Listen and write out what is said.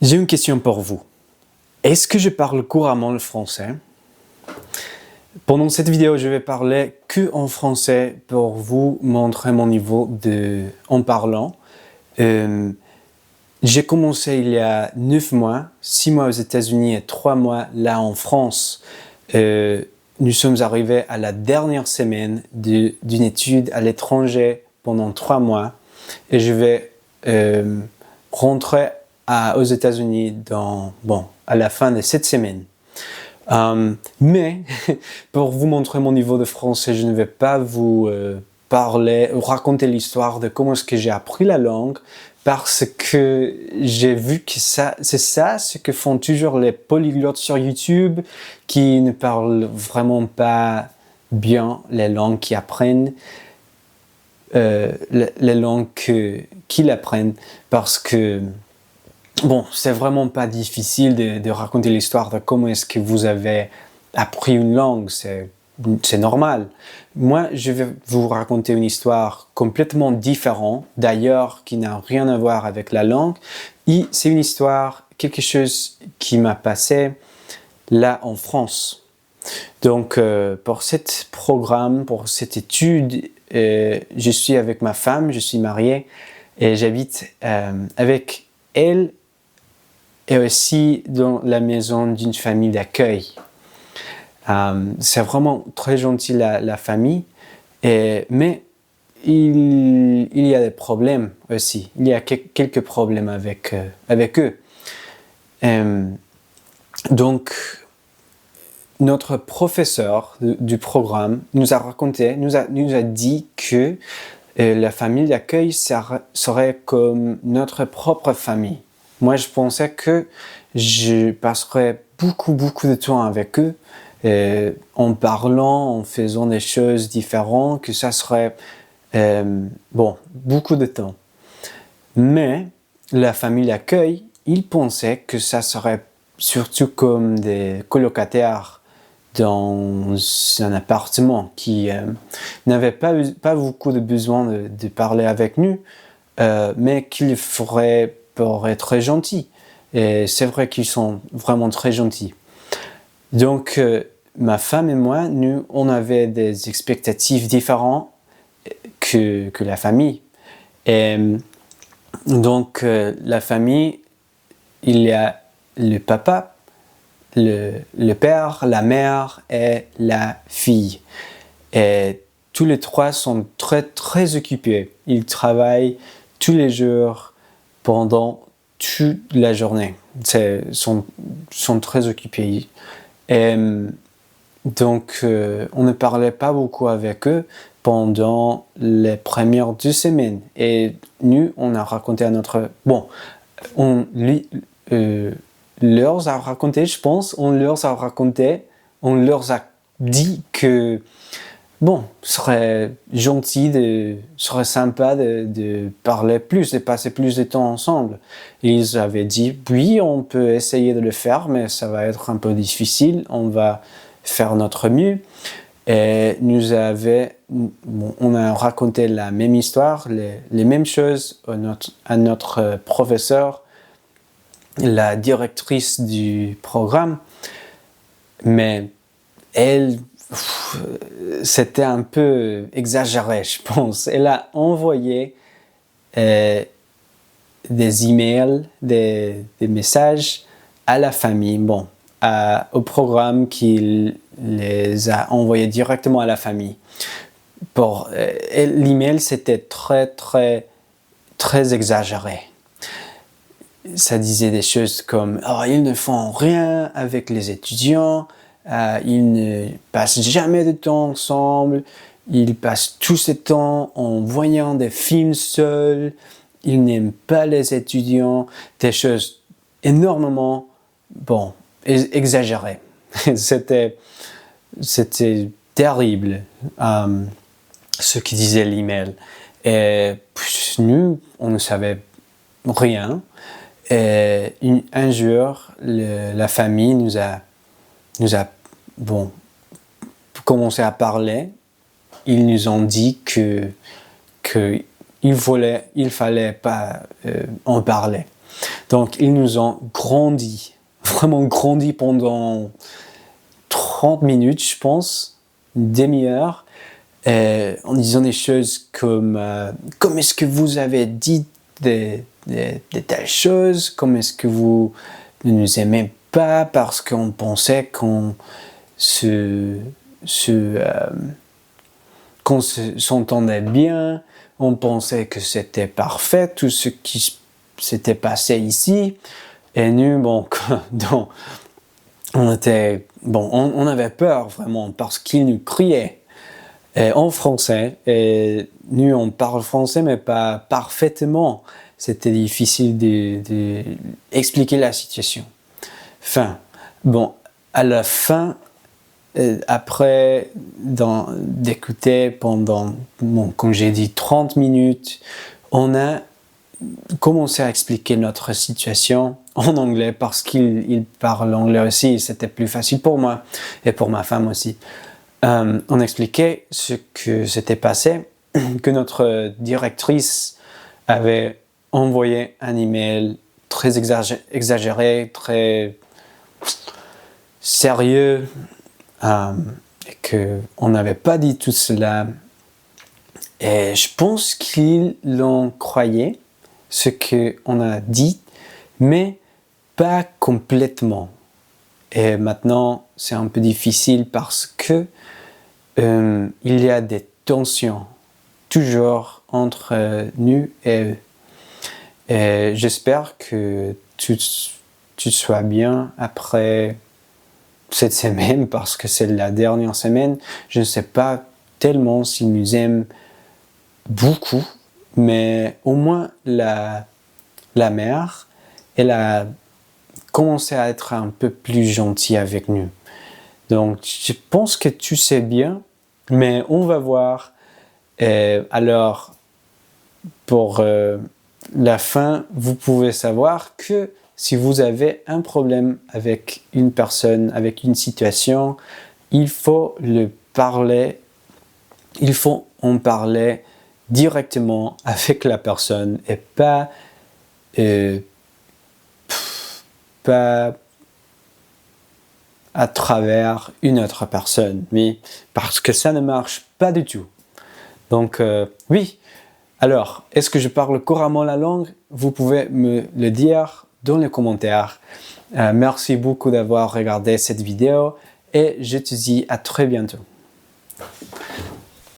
J'ai une question pour vous. Est-ce que je parle couramment le français? Pendant cette vidéo, je vais parler que en français pour vous montrer mon niveau en parlant. J'ai commencé il y a 9 mois, 6 mois aux États-Unis et 3 mois là en France. Nous sommes arrivés à la dernière semaine d'une étude à l'étranger pendant 3 mois et je vais rentrer aux États-Unis à la fin de cette semaine. Mais pour vous montrer mon niveau de français, je ne vais pas vous raconter l'histoire de comment est-ce que j'ai appris la langue, parce que j'ai vu que c'est ce que font toujours les polyglottes sur YouTube qui ne parlent vraiment pas bien les langues qu'ils apprennent, les langues qu'ils apprennent, parce que c'est vraiment pas difficile de raconter l'histoire de comment est-ce que vous avez appris une langue, c'est normal. Moi, je vais vous raconter une histoire complètement différente, d'ailleurs, qui n'a rien à voir avec la langue. Et c'est une histoire, quelque chose qui m'a passé là en France. Donc, pour cet programme, pour cette étude, je suis avec ma femme, je suis marié et j'habite avec elle et aussi dans la maison d'une famille d'accueil. C'est vraiment très gentil la famille, mais il y a des problèmes aussi. Il y a quelques problèmes avec eux. Donc, notre professeur du programme nous a dit que la famille d'accueil serait comme notre propre famille. Moi, je pensais que je passerais beaucoup de temps avec eux, en parlant, en faisant des choses différentes, que ça serait beaucoup de temps. Mais la famille d'accueil, ils pensaient que ça serait surtout comme des colocataires dans un appartement qui n'avait pas beaucoup de besoin de parler avec nous, mais qu'ils feraient pour être très gentils. Et c'est vrai qu'ils sont vraiment très gentils. Donc, ma femme et moi, nous, on avait des expectatives différentes que la famille. Et donc, la famille, il y a le papa, le père, la mère et la fille. Et tous les trois sont très occupés. Ils travaillent tous les jours pendant toute la journée. Sont très occupés. Et donc, on ne parlait pas beaucoup avec eux pendant les premières 2 semaines. Et nous, on a raconté à notre... on leur a raconté, je pense, on leur a dit que serait serait sympa de parler plus, de passer plus de temps ensemble. Et ils avaient dit, oui, on peut essayer de le faire, mais ça va être un peu difficile, on va faire notre mieux. Et on a raconté la même histoire, les mêmes choses à notre professeur, la directrice du programme, mais elle, c'était un peu exagéré, je pense. Elle a envoyé des emails, des messages à la famille, au programme qui les a envoyés directement à la famille. L'email, c'était très exagéré. Ça disait des choses comme « ils ne font rien avec les étudiants », ils ne passent jamais de temps ensemble, ils passent tout ce temps en voyant des films seuls, ils n'aiment pas les étudiants, des choses énormément, exagérées. C'était terrible, ce qui disait l'email. Et nous, on ne savait rien. Et un jour, la famille nous a commencé à parler. Ils nous ont dit que il fallait pas en parler. Donc, ils nous ont grandi, vraiment grandi pendant 30 minutes, je pense, une demi-heure, en disant des choses comme est-ce que vous avez dit de telles choses, comme est-ce que vous ne nous aimez pas parce qu'on pensait qu'on s'entendait bien, on pensait que c'était parfait, tout ce qui s'était passé ici. Et nous, on avait peur vraiment parce qu'ils nous criaient en français. Et nous, on parle français, mais pas parfaitement. C'était difficile d'expliquer la situation. À la fin, après d'écouter pendant, comme j'ai dit, 30 minutes, on a commencé à expliquer notre situation en anglais parce qu'il parle anglais aussi et c'était plus facile pour moi et pour ma femme aussi. On expliquait ce que s'était passé, que notre directrice avait envoyé un email très exagéré, très sérieux, et qu'on n'avait pas dit tout cela. Et je pense qu'ils l'ont croyé, ce qu'on a dit, mais pas complètement. Et maintenant, c'est un peu difficile parce que il y a des tensions toujours entre nous et eux. Et j'espère que tu sois bien après cette semaine parce que c'est la dernière semaine. Je ne sais pas tellement s'ils nous aiment beaucoup, mais au moins la mère, elle a commencé à être un peu plus gentille avec nous. Donc, je pense que tu sais bien, mais on va voir. Alors, pour la fin, vous pouvez savoir que si vous avez un problème avec une personne, avec une situation, il faut en parler directement avec la personne et pas à travers une autre personne, oui, parce que ça ne marche pas du tout. Donc, oui. Alors, est-ce que je parle couramment la langue? Vous pouvez me le dire dans les commentaires. Merci beaucoup d'avoir regardé cette vidéo et je te dis à très bientôt.